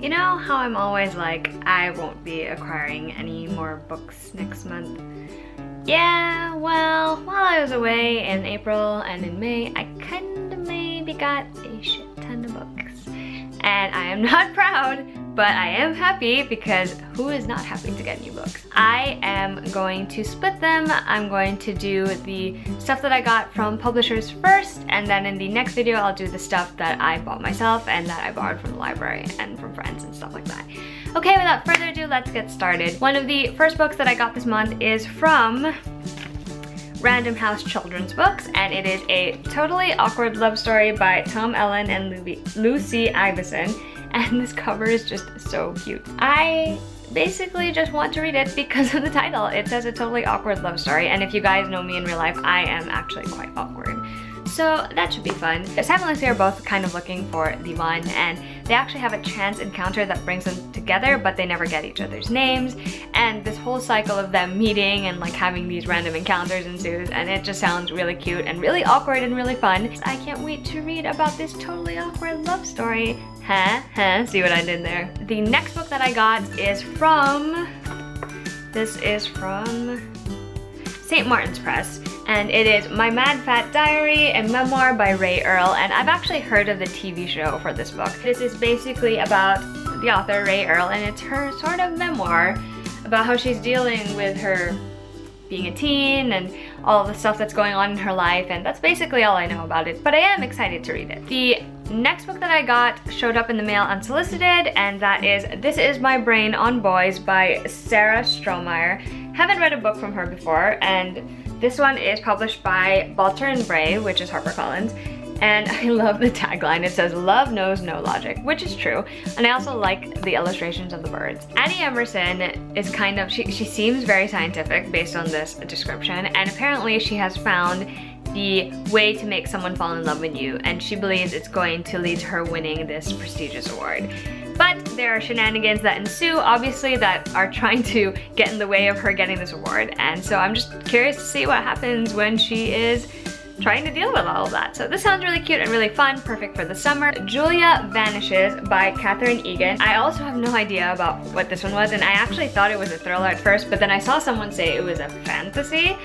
You know how I'm always like, I won't be acquiring any more books next month? Yeah, well, while I was away in April and in May, I kinda maybe got a shit ton of books. And I am not proud, but I am happy because who is not happy to get new books? I am going to split them. I'm going to do the stuff that I got from publishers first, and then in the next video I'll do the stuff that I bought myself and that I borrowed from the library and from friends and stuff like that. Okay, without further ado, let's get started. One of the first books that I got this month is from Random House Children's Books, and it is a totally awkward love story by Tom Ellen and Lucy Ivison. And this cover is just so cute. I basically just want to read it because of the title. It says a totally awkward love story, and if you guys know me in real life, I am actually quite awkward. So that should be fun. Sam and Lucy are both kind of looking for the one, and they actually have a chance encounter that brings them together, but they never get each other's names. And this whole cycle of them meeting and like having these random encounters ensues, and it just sounds really cute and really awkward and really fun. I can't wait to read about this totally awkward love story. See what I did there? The next book that I got is from, this is from St. Martin's Press, and it is My Mad Fat Diary, a memoir by Earl, and I've actually heard of the TV show for this book. This is basically about the author, Earl, and it's her sort of memoir about how she's dealing with her being a teen and all the stuff that's going on in her life, and that's basically all I know about it, but I am excited to read it. The next book that I got showed up in the mail unsolicited, and that is This Is My Brain on Boys by Sarah Strohmeyer. Haven't read a book from her before, and this one is published by Balter & Bray, which is Harper Collins, and I love the tagline. It says, "Love knows no logic," which is true, and I also like the illustrations of the birds. Annie Emerson is kind of, she seems very scientific based on this description, and apparently she has found the way to make someone fall in love with you, and she believes it's going to lead to her winning this prestigious award. But there are shenanigans that ensue, obviously, that are trying to get in the way of her getting this award, and so I'm just curious to see what happens when she is trying to deal with all of that. So this sounds really cute and really fun, perfect for the summer. Julia Vanishes by Katherine Egan. I also have no idea about what this one was, and I actually thought it was a thriller at first, but then I saw someone say it was a fantasy.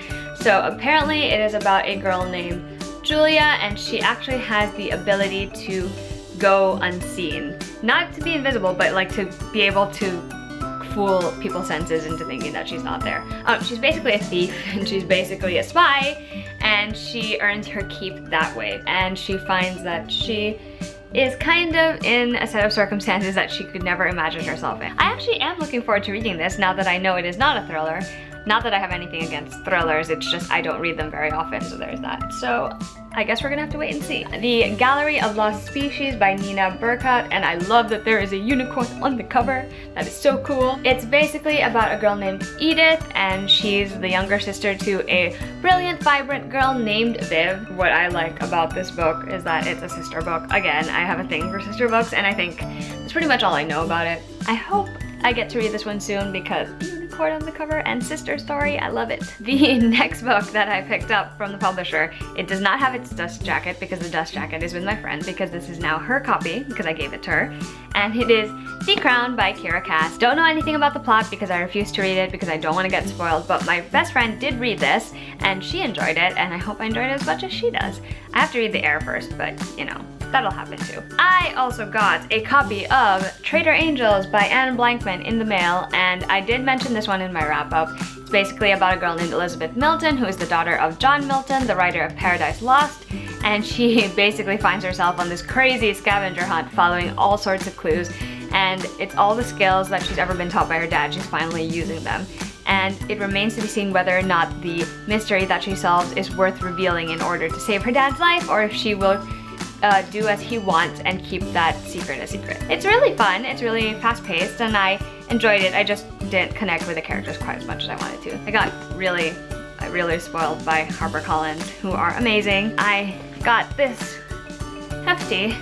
So apparently it is about a girl named Julia, and she actually has the ability to go unseen. Not to be invisible, but like to be able to fool people's senses into thinking that she's not there. She's basically a thief, and she's basically a spy, and she earns her keep that way. And she finds that she is kind of in a set of circumstances that she could never imagine herself in. I actually am looking forward to reading this now that I know it is not a thriller. Not that I have anything against thrillers, it's just I don't read them very often, so there's that. So I guess we're gonna have to wait and see. The Gallery of Lost Species by Nina Berkhout, and I love that there is a unicorn on the cover. That is so cool. It's basically about a girl named Edith, and she's the younger sister to a brilliant, vibrant girl named Viv. What I like about this book is that it's a sister book. Again, I have a thing for sister books, and I think that's pretty much all I know about it. I hope I get to read this one soon because unicorn on the cover and sister story, I love it. The next book that I picked up from the publisher, it does not have its dust jacket because the dust jacket is with my friend because this is now her copy because I gave it to her, and it is The Crown by Kiera. Don't know anything about the plot because I refuse to read it because I don't want to get spoiled, but my best friend did read this and she enjoyed it, and I hope I enjoyed it as much as she does. I have to read the Heir first, but you know, that'll happen too. I also got a copy of Traitor Angels by Anne Blankman in the mail, and I did mention this one in my wrap-up. It's basically about a girl named Elizabeth Milton, who is the daughter of John Milton, the writer of Paradise Lost, and she basically finds herself on this crazy scavenger hunt following all sorts of clues, and it's all the skills that she's ever been taught by her dad. She's finally using them. And it remains to be seen whether or not the mystery that she solves is worth revealing in order to save her dad's life, or if she will do as he wants and keep that secret a secret. It's really fun, it's really fast-paced, and I enjoyed it. I just didn't connect with the characters quite as much as I wanted to. I got really spoiled by Harper Collins, who are amazing. I got this hefty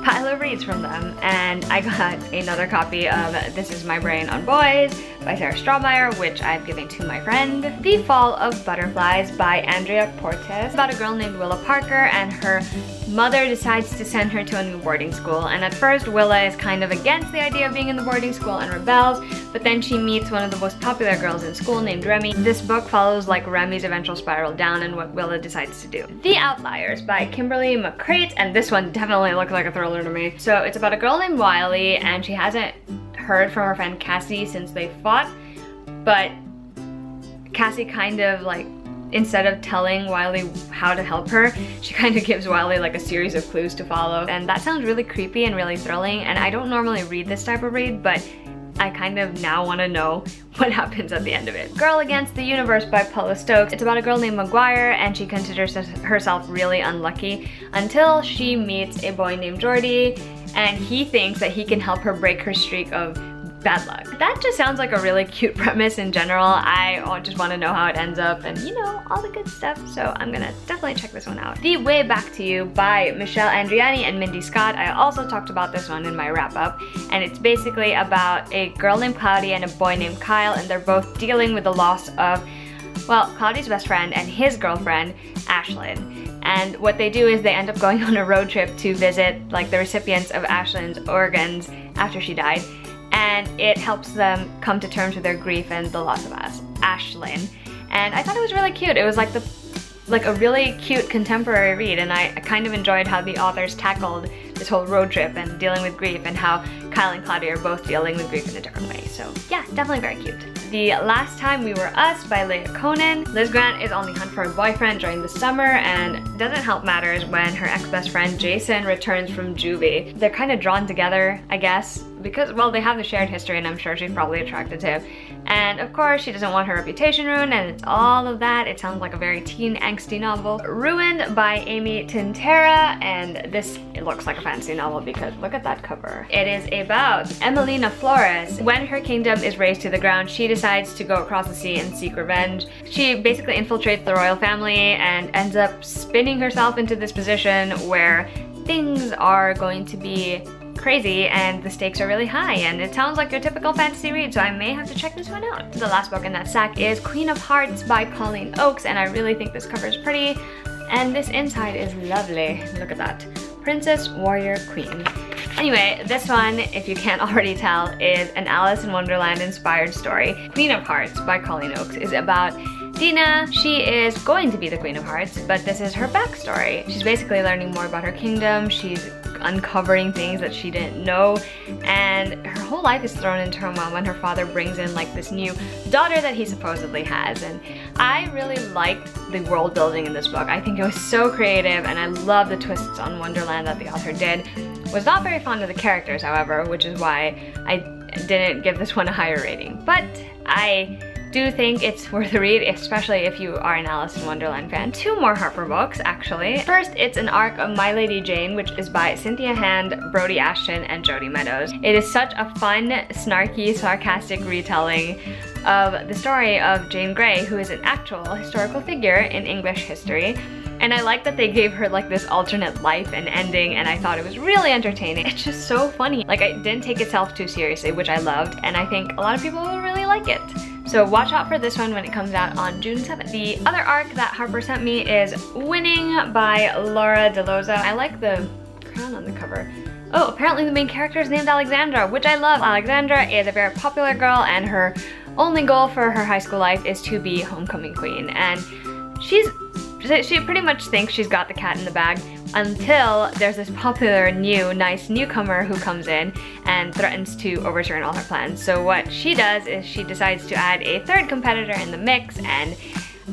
pile of reads from them, and I got another copy of This Is My Brain on Boys by Sarah Strohmeyer, which I've given to my friend. The Fall of Butterflies by Andrea Portes, about a girl named Willa Parker and her mother decides to send her to a new boarding school, and at first Willa is kind of against the idea of being in the boarding school and rebels, but then she meets one of the most popular girls in school named Remy. This book follows like Remy's eventual spiral down and what Willa decides to do. The Outliers by Kimberley, McCreight, and this one definitely looks like a thriller to me. So it's about a girl named Wiley, and she hasn't heard from her friend Cassie since they fought, but Cassie kind of like, instead of telling Wiley how to help her, she kind of gives Wiley like a series of clues to follow. And that sounds really creepy and really thrilling, and I don't normally read this type of read, but I kind of now want to know what happens at the end of it. Girl Against the Universe by Paula Stokes. It's about a girl named Maguire, and she considers herself really unlucky until she meets a boy named Jordy, and he thinks that he can help her break her streak of bad luck. That just sounds like a really cute premise in general. I just want to know how it ends up and, you know, all the good stuff. So I'm gonna definitely check this one out. The Way Back to You by Michelle Andreani and Mindi Scott. I also talked about this one in my wrap up, and it's basically about a girl named Cloudy and a boy named Kyle, and they're both dealing with the loss of, well, Cloudy's best friend and his girlfriend, Ashlyn. And what they do is they end up going on a road trip to visit like the recipients of Ashlyn's organs after she died, and it helps them come to terms with their grief and the loss of Ashlyn. And I thought it was really cute. It was like a really cute contemporary read, and I kind of enjoyed how the authors tackled this whole road trip and dealing with grief, and how Kyle and Cloudy are both dealing with grief in a different way. So yeah, definitely very cute. The Last Time We Were Us by Leah Konen. Liz Grant is on the hunt for a boyfriend during the summer, and doesn't help matters when her ex-best friend Jason returns from juvie. They're kind of drawn together, I guess, because, well, they have the shared history, and I'm sure she's probably attracted to him. And of course, she doesn't want her reputation ruined, and it's all of that. It sounds like a very teen angsty novel. Ruined by Amy Tintera, and it looks like a fantasy novel because look at that cover. It is about Emelina Flores. When her kingdom is razed to the ground, she decides to go across the sea and seek revenge. She basically infiltrates the royal family and ends up spinning herself into this position where things are going to be crazy and the stakes are really high, and it sounds like your typical fantasy read, so I may have to check this one out. The last book in that stack is Queen of Hearts by Colleen Oakes, and I really think this cover is pretty, and this inside is lovely. Look at that. Princess, Warrior, Queen. Anyway, this one, if you can't already tell, is an Alice in Wonderland inspired story. Queen of Hearts by Colleen Oakes is about Dina. She is going to be the Queen of Hearts, but this is her backstory. She's basically learning more about her kingdom. She's uncovering things that she didn't know, and her whole life is thrown in turmoil when her father brings in like this new daughter that he supposedly has. And I really liked the world building in this book. I think it was so creative, and I love the twists on Wonderland that the author did. Was not very fond of the characters, however, which is why I didn't give this one a higher rating. But I do think it's worth a read, especially if you are an Alice in Wonderland fan. Two more Harper books, actually. First, it's an arc of My Lady Jane, which is by Cynthia Hand, Brody Ashton, and Jody Meadows. It is such a fun, snarky, sarcastic retelling of the story of Jane Grey, who is an actual historical figure in English history. And I like that they gave her like this alternate life and ending, and I thought it was really entertaining. It's just so funny. Like, it didn't take itself too seriously, which I loved, and I think a lot of people will really like it. So watch out for this one when it comes out on June 7th. The other arc that Harper sent me is Winning by Laura DeLoza. I like the crown on the cover. Oh, apparently the main character is named Alexandra, which I love. Alexandra is a very popular girl, and her only goal for her high school life is to be homecoming queen. And she pretty much thinks she's got the cat in the bag until there's this popular nice newcomer who comes in and threatens to overturn all her plans. So what she does is she decides to add a third competitor in the mix, and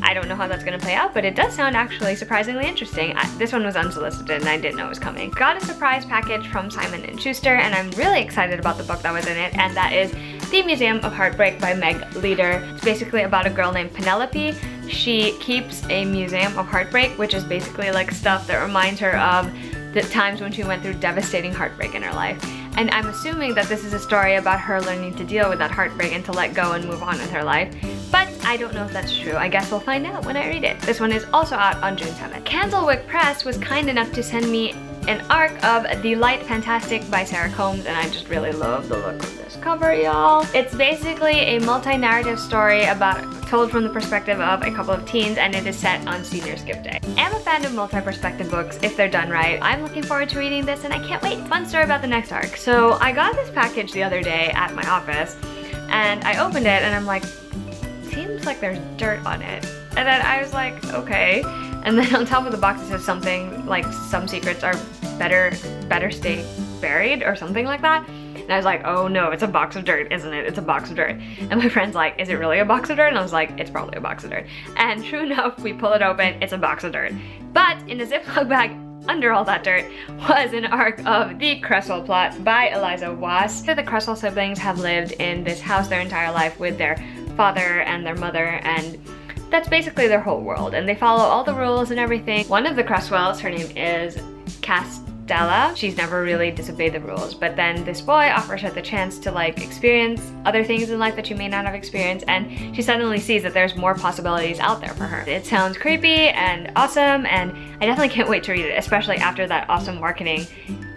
I don't know how that's gonna play out, but it does sound actually surprisingly interesting. This one was unsolicited and I didn't know it was coming. Got a surprise package from Simon & Schuster, and I'm really excited about the book that was in it, and that is The Museum of Heartbreak by Meg Leader. It's basically about a girl named Penelope. She keeps a museum of heartbreak, which is basically like stuff that reminds her of the times when she went through devastating heartbreak in her life. And I'm assuming that this is a story about her learning to deal with that heartbreak and to let go and move on with her life. But I don't know if that's true. I guess we'll find out when I read it. This one is also out on June 7th. Candlewick Press was kind enough to send me an arc of The Light Fantastic by Sarah Combs, and I just really love the look of this cover, y'all. It's basically a multi-narrative story about told from the perspective of a couple of teens, and it is set on senior skip day. I'm a fan of multi-perspective books if they're done right. I'm looking forward to reading this and I can't wait. Fun story about the next arc. So I got this package the other day at my office and I opened it and I'm like, seems like there's dirt on it. And then I was like, okay. And then on top of the box it says something like some secrets are better stay buried or something like that. And I was like, oh no, it's a box of dirt, isn't it? It's a box of dirt. And my friend's like, is it really a box of dirt? And I was like, it's probably a box of dirt. And true enough, we pull it open, it's a box of dirt. But in a Ziploc bag under all that dirt was an arc of The Cresswell Plot by Eliza Wass. The Cresswell siblings have lived in this house their entire life with their father and their mother, and that's basically their whole world. And they follow all the rules and everything. One of the Cresswells, her name is Castella. She's never really disobeyed the rules, but then this boy offers her the chance to like experience other things in life that she may not have experienced, and she suddenly sees that there's more possibilities out there for her. It sounds creepy and awesome, and I definitely can't wait to read it, especially after that awesome marketing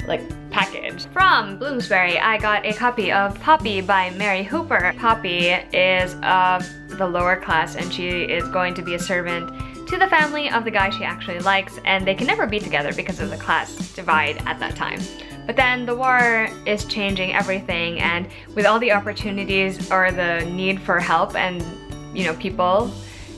like package. From Bloomsbury, I got a copy of Poppy by Mary Hooper. Poppy is of the lower class and she is going to be a servant to the family of the guy she actually likes, and they can never be together because of the class divide at that time. But then the war is changing everything, and with all the opportunities or the need for help and, you know, people,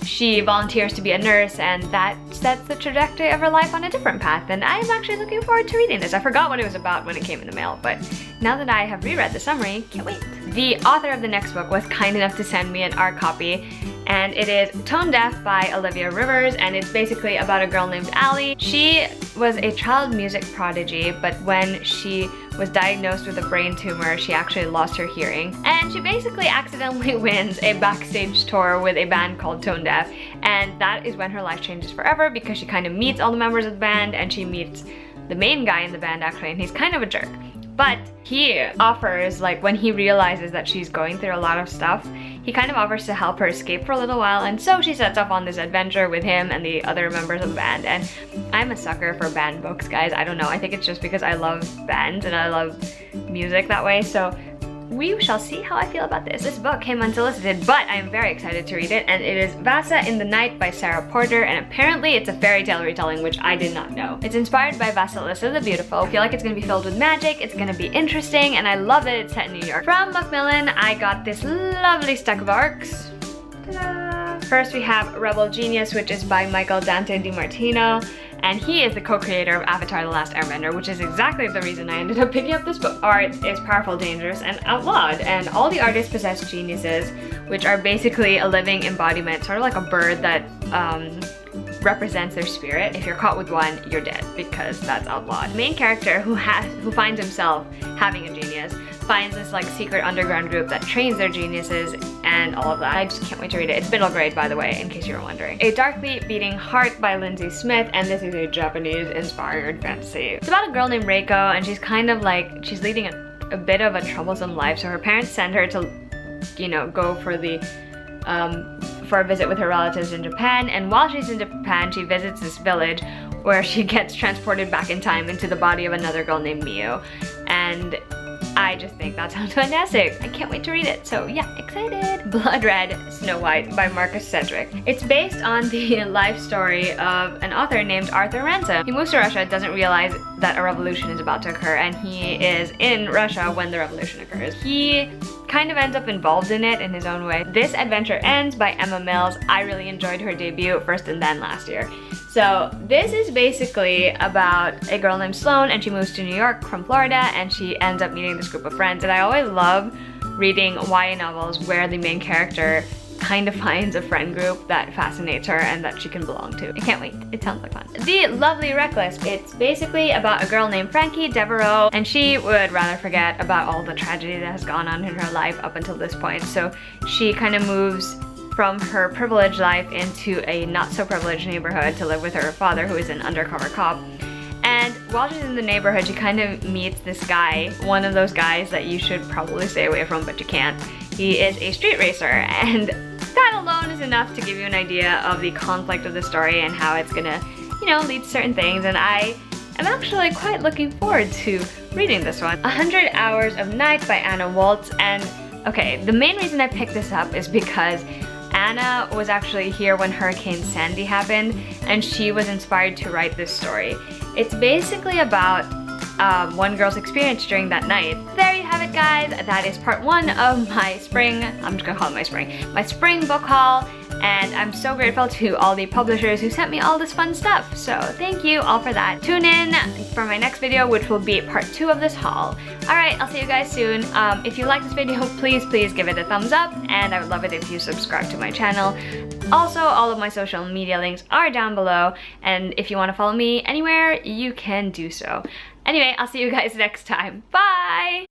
she volunteers to be a nurse, and that sets the trajectory of her life on a different path. And I am actually looking forward to reading this. I forgot what it was about when it came in the mail, but now that I have reread the summary, can't wait. The author of the next book was kind enough to send me an art copy, and it is Tone Deaf by Olivia Rivers, and it's basically about a girl named Allie. She was a child music prodigy, but when she was diagnosed with a brain tumor, she actually lost her hearing. And she basically accidentally wins a backstage tour with a band called Tone Deaf, and that is when her life changes forever because she kind of meets all the members of the band, and she meets the main guy in the band actually, and he's kind of a jerk. But he offers, like when he realizes that she's going through a lot of stuff, he kind of offers to help her escape for a little while, and so she sets off on this adventure with him and the other members of the band. And I'm a sucker for band books, guys. I don't know, I think it's just because I love bands and I love music that way, so we shall see how I feel about this. This book came unsolicited, but I am very excited to read it, and it is Vasa in the Night by Sarah Porter, and apparently it's a fairy tale retelling, which I did not know. It's inspired by Vasilisa the Beautiful. I feel like it's gonna be filled with magic, it's gonna be interesting, and I love that it's set in New York. From Macmillan, I got this lovely stack of arcs. Ta-da! First we have Rebel Genius, which is by Michael Dante DiMartino, and he is the co-creator of Avatar: The Last Airbender, which is exactly the reason I ended up picking up this book. Art is powerful, dangerous, and outlawed, and all the artists possess geniuses, which are basically a living embodiment, sort of like a bird that represents their spirit. If you're caught with one, you're dead, because that's outlawed. The main character who finds himself having a genius finds this like secret underground group that trains their geniuses and all of that. I just can't wait to read it. It's middle grade, by the way, in case you were wondering. A Darkly Beating Heart by Lindsay Smith, and this is a Japanese-inspired fantasy. It's about a girl named Reiko, and she's kind of like, she's leading a bit of a troublesome life, so her parents send her to, you know, go for the for a visit with her relatives in Japan, and while she's in Japan, she visits this village where she gets transported back in time into the body of another girl named Miyu, and I just think that sounds fantastic. I can't wait to read it, so yeah, excited. Blood Red Snow White by Marcus Sedgwick. It's based on the life story of an author named Arthur Ransom. He moves to Russia, doesn't realize that a revolution is about to occur, and he is in Russia when the revolution occurs. He kind of ends up involved in it in his own way. This Adventure Ends by Emma Mills. I really enjoyed her debut, First and Then, last year. So this is basically about a girl named Sloane, and she moves to New York from Florida, and she ends up meeting this group of friends. And I always love reading YA novels where the main character kind of finds a friend group that fascinates her and that she can belong to. I can't wait. It sounds like fun. The Lovely Reckless. It's basically about a girl named Frankie Devereaux, and she would rather forget about all the tragedy that has gone on in her life up until this point. So she kind of moves from her privileged life into a not-so-privileged neighborhood to live with her father, who is an undercover cop. And while she's in the neighborhood, she kind of meets this guy, one of those guys that you should probably stay away from, but you can't. He is a street racer, and that alone is enough to give you an idea of the conflict of the story and how it's gonna, you know, lead to certain things. And I am actually quite looking forward to reading this one. 100 Hours of Night by Anna Waltz. And okay, the main reason I picked this up is because Anna was actually here when Hurricane Sandy happened, and she was inspired to write this story. It's basically about one girl's experience during that night. There you have it, guys. That is part 1 of my spring, I'm just gonna call it my spring book haul, and I'm so grateful to all the publishers who sent me all this fun stuff. So thank you all for that. Tune in for my next video, which will be part 2 of this haul. Alright, I'll see you guys soon. If you like this video, please give it a thumbs up, and I would love it if you subscribe to my channel. Also, all of my social media links are down below, and if you want to follow me anywhere, you can do so. Anyway, I'll see you guys next time. Bye!